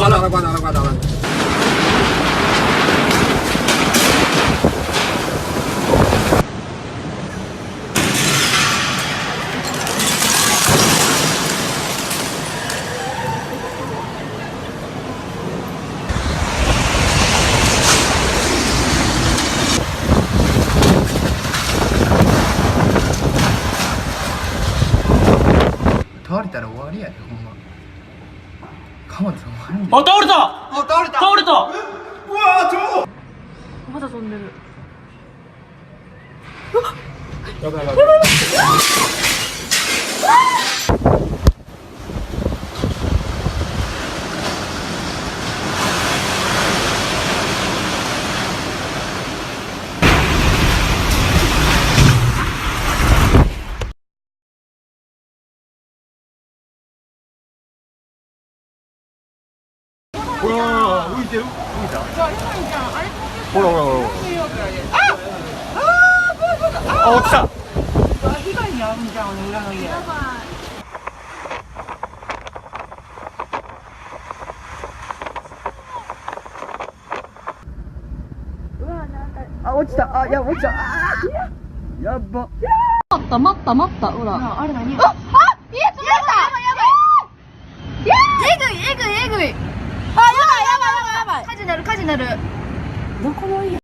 倒れたら終わりやで、ほんま。鎌田さんも入んで。あ、倒れた。倒れた。うわー、超。まだ飛んでる。やばいやばい。ほら浮いてる、浮いた。じゃあ、やばいじゃん。あれ、ほらほらほら。あ、落ちた。被害に遭うんじゃん、裏の家。やばい。あ、落ちた。あ、いや、落ちた。やば。待った、待った、待った、ほら。あれ何？あ、家潰れた。やばい。えぐい。あ、やばい。火事なる。どこの家？